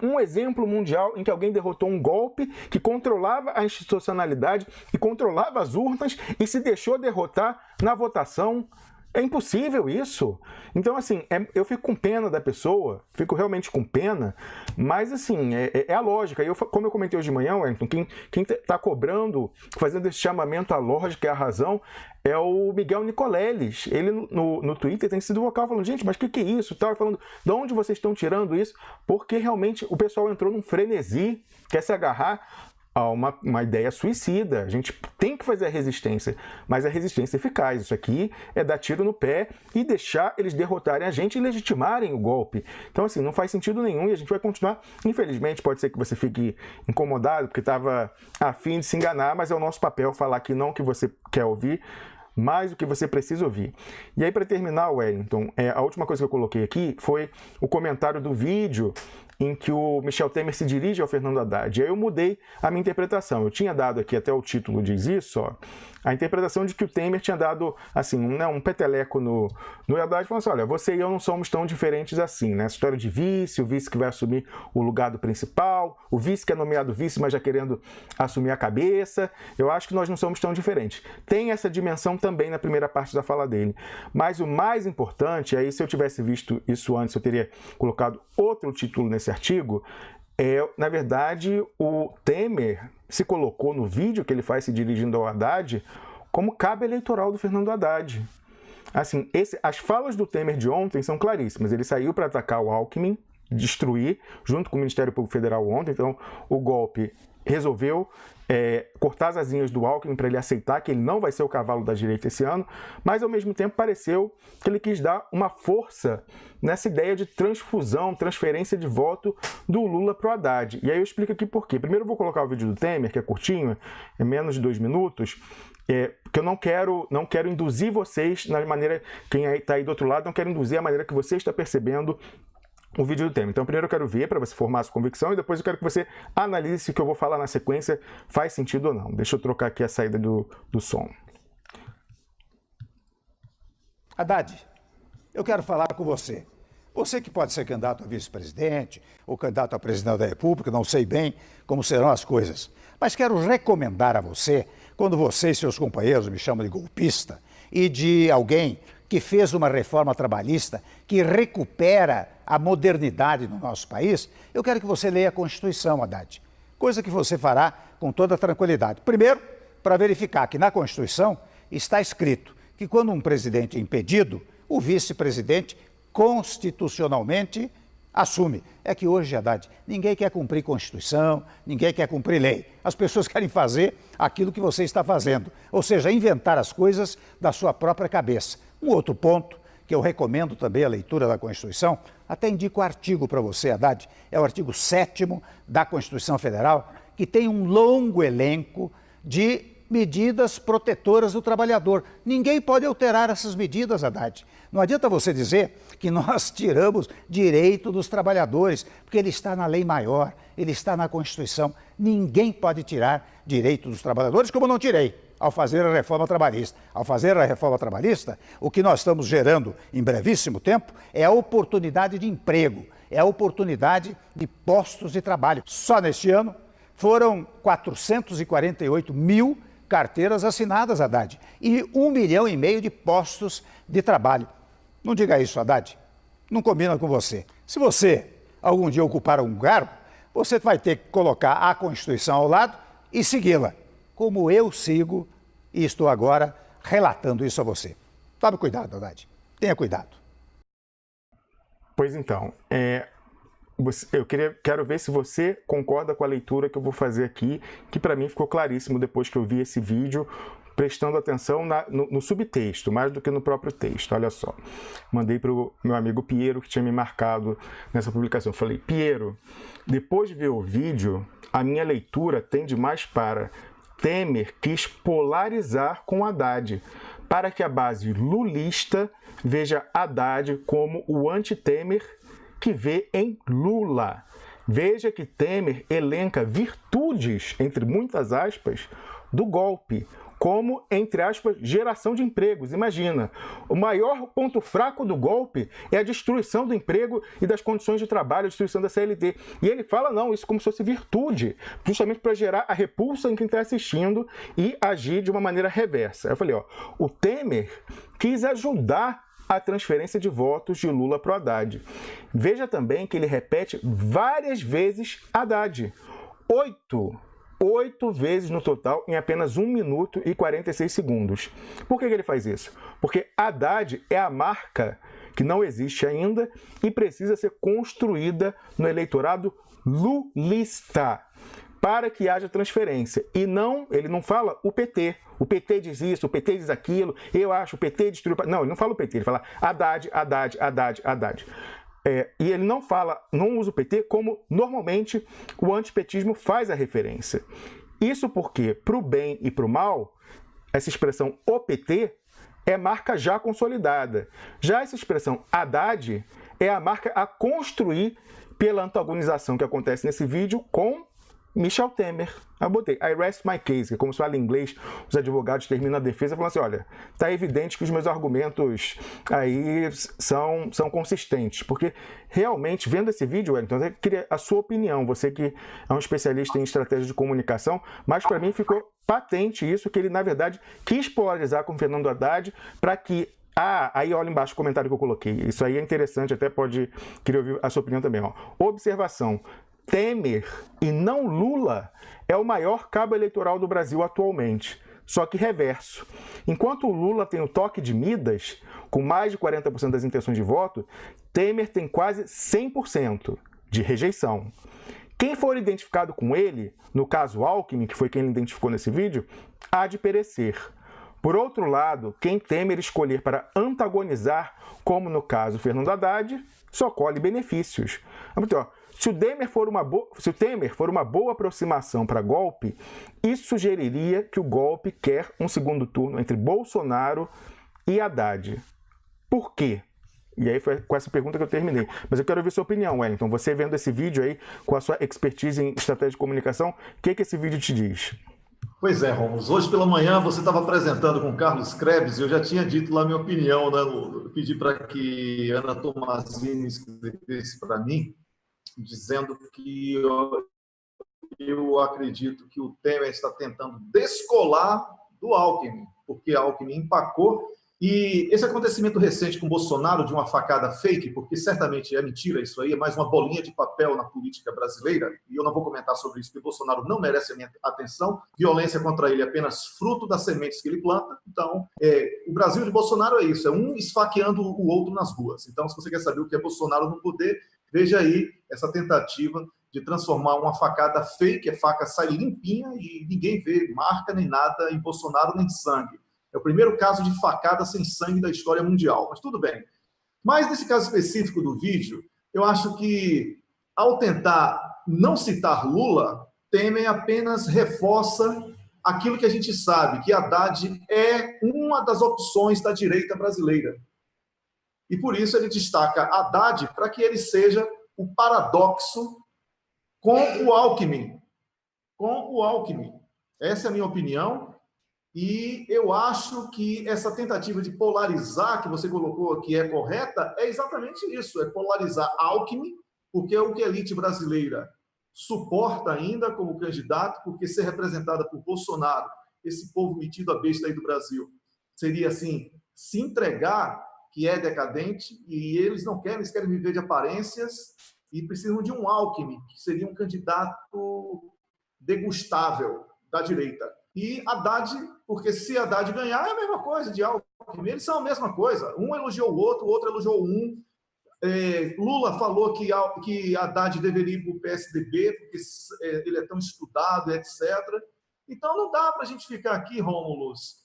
um exemplo mundial em que alguém derrotou um golpe que controlava a institucionalidade e controlava as urnas e se deixou derrotar na votação. É impossível isso. Então, assim, eu fico com pena da pessoa, fico realmente com pena, mas, assim, é a lógica. Como eu comentei hoje de manhã, Wellington, quem está cobrando, fazendo esse chamamento à lógica e à razão, é o Miguel Nicoleles. Ele, no Twitter, tem sido vocal falando, gente, mas o que é isso? Tal, falando, de onde vocês estão tirando isso? Porque, realmente, o pessoal entrou num frenesi, quer se agarrar a uma ideia suicida. A gente tem que fazer a resistência, mas a resistência eficaz. Isso aqui é dar tiro no pé e deixar eles derrotarem a gente e legitimarem o golpe. Então, assim, não faz sentido nenhum e a gente vai continuar. Infelizmente, pode ser que você fique incomodado porque estava a fim de se enganar, mas é o nosso papel falar que não o que você quer ouvir, mais o que você precisa ouvir. E aí, para terminar, Wellington, a última coisa que eu coloquei aqui foi o comentário do vídeo em que o Michel Temer se dirige ao Fernando Haddad. E aí eu mudei a minha interpretação. Eu tinha dado aqui, até o título diz isso, ó, a interpretação de que o Temer tinha dado assim, um peteleco no Haddad, falando assim, olha, você e eu não somos tão diferentes assim, né? Essa história de vice, o vice que vai assumir o lugar do principal, o vice que é nomeado vice, mas já querendo assumir a cabeça. Eu acho que nós não somos tão diferentes. Tem essa dimensão também na primeira parte da fala dele. Mas o mais importante, aí se eu tivesse visto isso antes, eu teria colocado outro título nesse artigo, na verdade, o Temer se colocou no vídeo que ele faz se dirigindo ao Haddad como cabo eleitoral do Fernando Haddad. Assim, as falas do Temer de ontem são claríssimas. Ele saiu para atacar o Alckmin, destruir, junto com o Ministério Público Federal ontem. Então, o golpe resolveu cortar as asinhas do Alckmin para ele aceitar que ele não vai ser o cavalo da direita esse ano, mas ao mesmo tempo pareceu que ele quis dar uma força nessa ideia de transferência de voto do Lula para o Haddad. E aí eu explico aqui por quê. Primeiro eu vou colocar o vídeo do Temer, que é curtinho, é menos de 2 minutos, porque eu não quero induzir vocês na maneira, quem está aí do outro lado, não quero induzir a maneira que você está percebendo o vídeo do Temer. Então, primeiro eu quero ver para você formar a sua convicção e depois eu quero que você analise se o que eu vou falar na sequência faz sentido ou não. Deixa eu trocar aqui a saída do som. Haddad, eu quero falar com você. Você que pode ser candidato a vice-presidente ou candidato a presidente da República, não sei bem como serão as coisas. Mas quero recomendar a você, quando você e seus companheiros me chamam de golpista e de alguém que fez uma reforma trabalhista que recupera a modernidade no nosso país, eu quero que você leia a Constituição, Haddad. Coisa que você fará com toda tranquilidade. Primeiro, para verificar que na Constituição está escrito que quando um presidente é impedido, o vice-presidente constitucionalmente assume. É que hoje, Haddad, ninguém quer cumprir Constituição, ninguém quer cumprir lei. As pessoas querem fazer aquilo que você está fazendo, ou seja, inventar as coisas da sua própria cabeça. Um outro ponto, que eu recomendo também a leitura da Constituição, até indico o artigo para você, Haddad, é o artigo 7º da Constituição Federal, que tem um longo elenco de medidas protetoras do trabalhador. Ninguém pode alterar essas medidas, Haddad. Não adianta você dizer que nós tiramos direito dos trabalhadores, porque ele está na lei maior, ele está na Constituição. Ninguém pode tirar direito dos trabalhadores, como eu não tirei ao fazer a reforma trabalhista. Ao fazer a reforma trabalhista, o que nós estamos gerando em brevíssimo tempo é a oportunidade de emprego, é a oportunidade de postos de trabalho. Só neste ano foram 448 mil carteiras assinadas, Haddad, e 1,5 milhão de postos de trabalho. Não diga isso, Haddad. Não combina com você. Se você algum dia ocupar um cargo, você vai ter que colocar a Constituição ao lado e segui-la, como eu sigo e estou agora relatando isso a você. Tome cuidado, Haddad. Tenha cuidado. Pois então, eu quero ver se você concorda com a leitura que eu vou fazer aqui, que para mim ficou claríssimo depois que eu vi esse vídeo, prestando atenção no subtexto, mais do que no próprio texto. Olha só, mandei para o meu amigo Piero, que tinha me marcado nessa publicação. Eu falei, Piero, depois de ver o vídeo, a minha leitura tende mais para Temer quis polarizar com Haddad, para que a base lulista veja Haddad como o anti-Temer que vê em Lula. Veja que Temer elenca virtudes, entre muitas aspas, do golpe, como, entre aspas, geração de empregos. Imagina, o maior ponto fraco do golpe é a destruição do emprego e das condições de trabalho, a destruição da CLT. E ele fala, não, isso como se fosse virtude, justamente para gerar a repulsa em quem está assistindo e agir de uma maneira reversa. Eu falei, ó, o Temer quis ajudar a transferência de votos de Lula para o Haddad. Veja também que ele repete várias vezes Haddad. 8 vezes no total em apenas 1 minuto e 46 segundos. Por que ele faz isso? Porque Haddad é a marca que não existe ainda e precisa ser construída no eleitorado lulista para que haja transferência. E não, ele não fala o PT. O PT diz isso, o PT diz aquilo, eu acho, o PT destruiu... Não, ele não fala o PT, ele fala Haddad, Haddad, Haddad, Haddad. E ele não usa o PT como normalmente o antipetismo faz a referência. Isso porque, para o bem e para o mal, essa expressão o PT é marca já consolidada. Já essa expressão Haddad é a marca a construir pela antagonização que acontece nesse vídeo com Michel Temer. Eu botei I rest my case, que é como se fala em inglês, os advogados terminam a defesa falando assim, olha, tá evidente que os meus argumentos aí são consistentes, porque realmente, vendo esse vídeo, Wellington, eu queria a sua opinião, você que é um especialista em estratégia de comunicação, mas para mim ficou patente isso, que ele, na verdade, quis polarizar com o Fernando Haddad para que aí olha embaixo o comentário que eu coloquei, isso aí é interessante, até queria ouvir a sua opinião também, ó. Observação, Temer e não Lula é o maior cabo eleitoral do Brasil atualmente, só que reverso. Enquanto o Lula tem o toque de Midas, com mais de 40% das intenções de voto, Temer tem quase 100% de rejeição. Quem for identificado com ele, no caso Alckmin, que foi quem ele identificou nesse vídeo, há de perecer. Por outro lado, quem Temer escolher para antagonizar, como no caso Fernando Haddad, só colhe benefícios. Então, se o Temer for uma boa aproximação para golpe, isso sugeriria que o golpe quer um segundo turno entre Bolsonaro e Haddad. Por quê? E aí foi com essa pergunta que eu terminei. Mas eu quero ouvir sua opinião, Wellington. Você vendo esse vídeo aí, com a sua expertise em estratégia de comunicação, o que esse vídeo te diz? Pois é, Rômulo. Hoje pela manhã você estava apresentando com o Carlos Krebs e eu já tinha dito lá a minha opinião, né? Eu pedi para que Ana Tomazini escrevesse para mim, dizendo que eu acredito que o Temer está tentando descolar do Alckmin, porque Alckmin empacou. E esse acontecimento recente com Bolsonaro, de uma facada fake, porque certamente é mentira isso aí, é mais uma bolinha de papel na política brasileira, e eu não vou comentar sobre isso, porque Bolsonaro não merece a minha atenção, violência contra ele é apenas fruto das sementes que ele planta. Então, o Brasil de Bolsonaro é isso, é um esfaqueando o outro nas ruas. Então, se você quer saber o que é Bolsonaro no poder, veja aí essa tentativa de transformar uma facada fake, a faca sai limpinha e ninguém vê marca nem nada em Bolsonaro, nem sangue. É o primeiro caso de facada sem sangue da história mundial, mas tudo bem. Mas nesse caso específico do vídeo, eu acho que, ao tentar não citar Lula, Temer apenas reforça aquilo que a gente sabe, que Haddad é uma das opções da direita brasileira. E por isso ele destaca Haddad para que ele seja o paradoxo com o Alckmin. Com o Alckmin. Essa é a minha opinião. E eu acho que essa tentativa de polarizar, que você colocou que é correta, é exatamente isso, é polarizar Alckmin, porque é o que a elite brasileira suporta ainda como candidato, porque ser representada por Bolsonaro, esse povo metido a besta aí do Brasil, seria assim, se entregar, que é decadente, e eles não querem, eles querem viver de aparências, e precisam de um Alckmin, que seria um candidato degustável da direita. E Haddad, porque se Haddad ganhar, é a mesma coisa de Alckmin, eles são a mesma coisa. Um elogiou o outro elogiou um. Lula falou que Haddad deveria ir para o PSDB, porque ele é tão estudado, etc. Então não dá para a gente ficar aqui, Rômulus,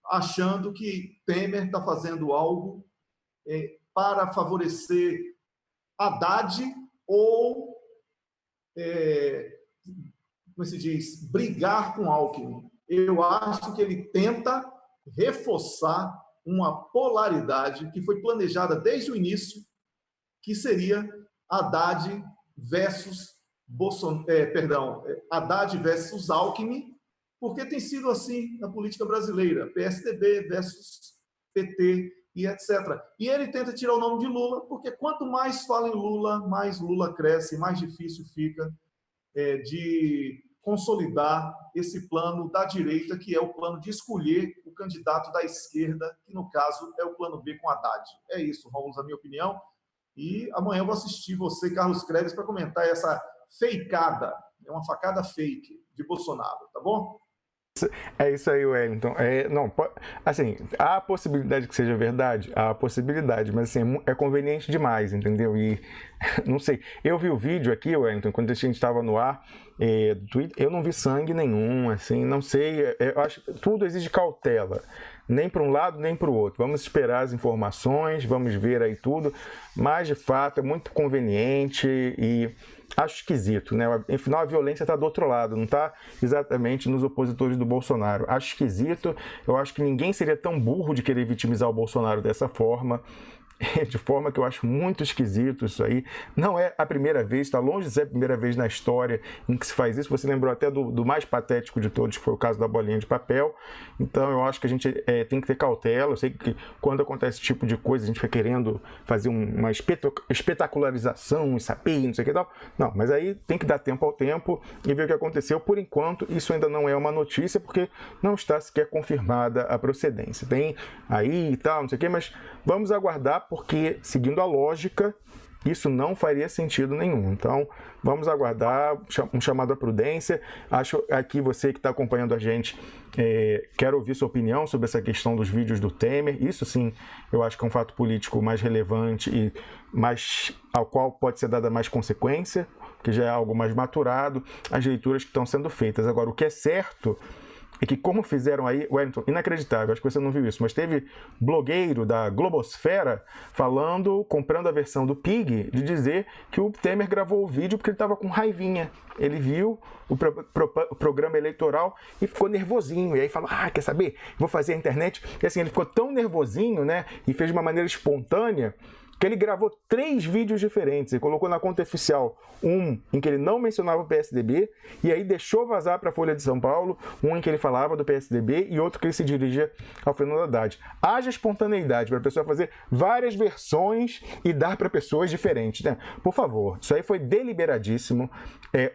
achando que Temer está fazendo algo para favorecer Haddad ou... como se diz, brigar com Alckmin. Eu acho que ele tenta reforçar uma polaridade que foi planejada desde o início, que seria Haddad versus Haddad versus Alckmin, porque tem sido assim na política brasileira, PSDB versus PT e etc. E ele tenta tirar o nome de Lula, porque quanto mais fala em Lula, mais Lula cresce, mais difícil fica de consolidar esse plano da direita, que é o plano de escolher o candidato da esquerda, que no caso é o plano B com Haddad. É isso, Rômulo, a minha opinião. E amanhã eu vou assistir você, Carlos Krebs, para comentar essa fakeada, uma facada fake de Bolsonaro, tá bom? É isso aí, Wellington. Assim, há a possibilidade que seja verdade? Há a possibilidade, mas assim, é conveniente demais, entendeu? E não sei, eu vi o vídeo aqui, Wellington, quando a gente estava no ar, eu não vi sangue nenhum, assim, não sei, eu acho que tudo exige cautela, nem para um lado, nem para o outro. Vamos esperar as informações, vamos ver aí tudo, mas de fato é muito conveniente e acho esquisito, né? Afinal, a violência está do outro lado, não está exatamente nos opositores do Bolsonaro. Acho esquisito, eu acho que ninguém seria tão burro de querer vitimizar o Bolsonaro dessa forma. de forma que eu acho muito esquisito isso aí. Não é a primeira vez, está longe de ser a primeira vez na história em que se faz isso. Você lembrou até do mais patético de todos, que foi o caso da bolinha de papel. Então eu acho que a gente tem que ter cautela. Eu sei que quando acontece esse tipo de coisa, a gente fica querendo fazer uma espetacularização e saber, não sei o que e tal. Não, mas aí tem que dar tempo ao tempo e ver o que aconteceu. Por enquanto, isso ainda não é uma notícia, porque não está sequer confirmada a procedência. Tem aí e tal, não sei o que, mas vamos aguardar, porque, seguindo a lógica, isso não faria sentido nenhum. Então, vamos aguardar um chamado à prudência. Acho aqui, você que está acompanhando a gente, quero ouvir sua opinião sobre essa questão dos vídeos do Temer. Isso sim, eu acho que é um fato político mais relevante e ao qual pode ser dada mais consequência, que já é algo mais maturado, as leituras que estão sendo feitas. Agora, o que é certo é que, como fizeram aí, Wellington, inacreditável, acho que você não viu isso, mas teve blogueiro da Globosfera comprando a versão do Pig, de dizer que o Temer gravou o vídeo porque ele estava com raivinha. Ele viu o programa eleitoral e ficou nervosinho. E aí falou, quer saber? Vou fazer a internet. E assim, ele ficou tão nervosinho, né? E fez de uma maneira espontânea, que ele gravou 3 vídeos diferentes. Ele colocou na conta oficial um em que ele não mencionava o PSDB, e aí deixou vazar para a Folha de São Paulo um em que ele falava do PSDB e outro que ele se dirigia ao Fernando Haddad. Haja espontaneidade para a pessoa fazer várias versões e dar para pessoas diferentes, né? Por favor, isso aí foi deliberadíssimo.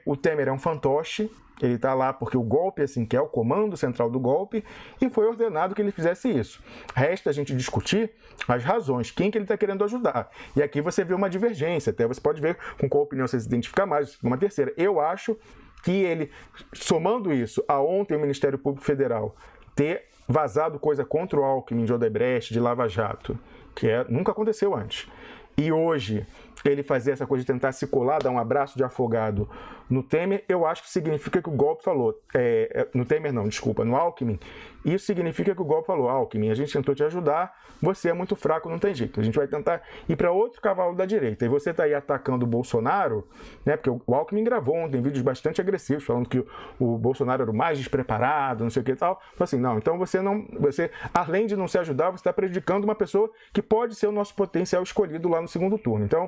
O Temer é um fantoche. Ele está lá porque o golpe assim quer, o comando central do golpe, e foi ordenado que ele fizesse isso. Resta a gente discutir as razões, quem que ele está querendo ajudar. E aqui você vê uma divergência, até você pode ver com qual opinião você se identifica mais, uma terceira. Eu acho que ele, somando isso a ontem o Ministério Público Federal ter vazado coisa contra o Alckmin de Odebrecht, de Lava Jato, que nunca aconteceu antes, e hoje ele fazer essa coisa de tentar se colar, dar um abraço de afogado no Temer, eu acho que significa que o golpe falou, no Temer não, desculpa, no Alckmin, isso significa que o golpe falou, Alckmin, a gente tentou te ajudar, você é muito fraco, não tem jeito, a gente vai tentar ir para outro cavalo da direita, e você está aí atacando o Bolsonaro, né, porque o Alckmin gravou ontem vídeos bastante agressivos, falando que o Bolsonaro era o mais despreparado, não sei o que e tal, falou assim, não, então você, além de não se ajudar, você está prejudicando uma pessoa que pode ser o nosso potencial escolhido lá no segundo turno, então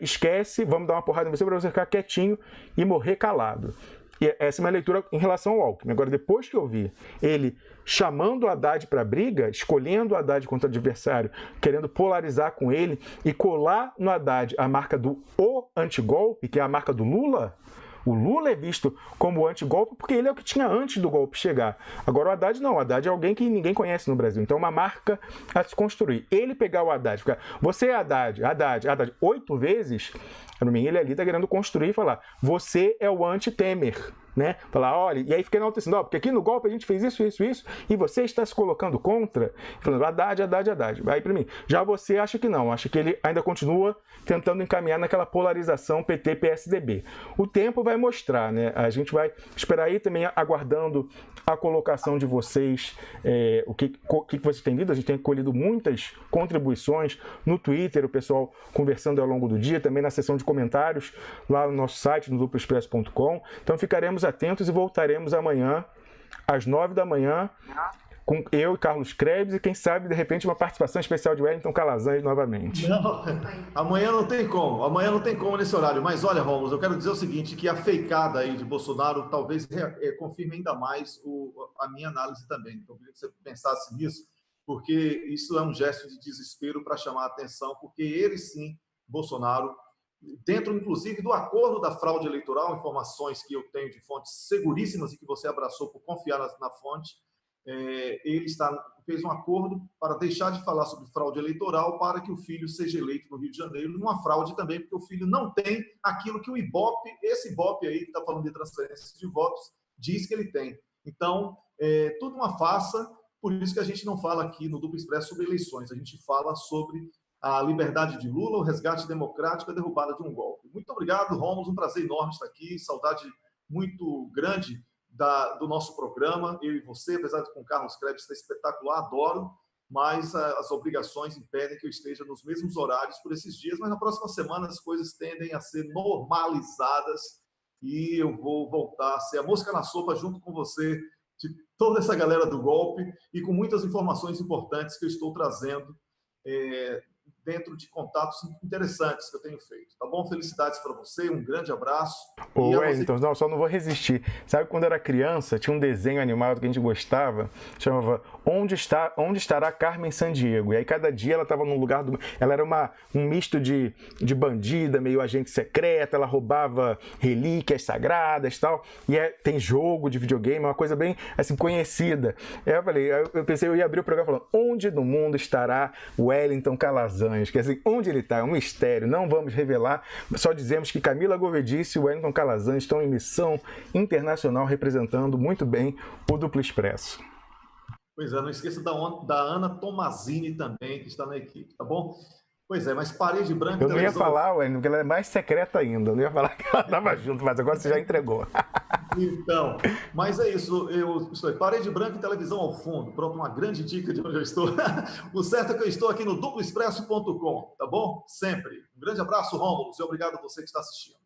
esquece, vamos dar uma porrada em você para você ficar quietinho e morrer calado. E essa é uma leitura em relação ao Alckmin. Agora, depois que eu vi ele chamando o Haddad para a briga, escolhendo o Haddad contra o adversário, querendo polarizar com ele e colar no Haddad a marca do antigolpe, que é a marca do Lula, o Lula é visto como antigolpe porque ele é o que tinha antes do golpe chegar. Agora o Haddad não, o Haddad é alguém que ninguém conhece no Brasil. Então é uma marca a se construir. Ele pegar o Haddad, ficar, você é Haddad, 8 vezes, para mim ele ali está querendo construir e falar, você é o anti-Temer. Né? Falar, olha, e aí fica enaltecendo, porque aqui no golpe a gente fez isso, e você está se colocando contra, falando Haddad. Aí para mim, já você acha que não, acha que ele ainda continua tentando encaminhar naquela polarização PT-PSDB. O tempo vai mostrar, né? A gente vai esperar aí também, aguardando a colocação de vocês, o que vocês têm lido. A gente tem colhido muitas contribuições no Twitter, o pessoal conversando ao longo do dia, também na seção de comentários lá no nosso site, no duploexpresso.com. Então ficaremos atentos e voltaremos amanhã às 9 da manhã com eu e Carlos Krebs e quem sabe de repente uma participação especial de Wellington Calazans novamente. Não, amanhã não tem como nesse horário, mas olha, Rômulo, eu quero dizer o seguinte, que a feicada aí de Bolsonaro talvez confirme ainda mais a minha análise também. Então eu queria que você pensasse nisso, porque isso é um gesto de desespero para chamar a atenção, porque ele sim, Bolsonaro, dentro, inclusive, do acordo da fraude eleitoral, informações que eu tenho de fontes seguríssimas e que você abraçou por confiar na fonte, ele fez um acordo para deixar de falar sobre fraude eleitoral para que o filho seja eleito no Rio de Janeiro, numa fraude também, porque o filho não tem aquilo que o Ibope, esse Ibope aí que está falando de transferência de votos, diz que ele tem. Então, tudo uma farsa, por isso que a gente não fala aqui no Duplo Expresso sobre eleições, a gente fala sobre a liberdade de Lula, o resgate democrático, a derrubada de um golpe. Muito obrigado, Rômulo, um prazer enorme estar aqui, saudade muito grande do nosso programa, eu e você, apesar de com o Carlos Krebs estar espetacular, adoro, mas as obrigações impedem que eu esteja nos mesmos horários por esses dias, mas na próxima semana as coisas tendem a ser normalizadas e eu vou voltar a ser a mosca na sopa junto com você, de toda essa galera do golpe e com muitas informações importantes que eu estou trazendo dentro de contatos interessantes que eu tenho feito, tá bom? Felicidades para você, um grande abraço. Ô, Wellington, não, só não vou resistir. Sabe quando eu era criança, tinha um desenho animado que a gente gostava, chamava Onde Estará Carmen Sandiego? E aí cada dia ela estava num lugar ela era um misto de bandida, meio agente secreta, ela roubava relíquias sagradas e tal. E tem jogo de videogame, uma coisa bem assim conhecida. Aí eu falei, eu pensei, eu ia abrir o programa falando, onde no mundo estará Wellington Calazans? Quer dizer, onde ele está? É um mistério, não vamos revelar, só dizemos que Camila Govedice e Wellington Calazans estão em missão internacional representando muito bem o Duplo Expresso. Pois é, não esqueça da Ana Tomazini também, que está na equipe, tá bom? Pois é, mas Parede Branca... Eu não ia falar, Wellington, porque ela é mais secreta ainda, eu não ia falar que ela estava junto, mas agora você já entregou. Então, mas é isso, Parede Branca e televisão ao fundo, pronto, uma grande dica de onde eu estou. O certo é que eu estou aqui no duploexpresso.com, tá bom? Sempre. Um grande abraço, Rômulo, e obrigado a você que está assistindo.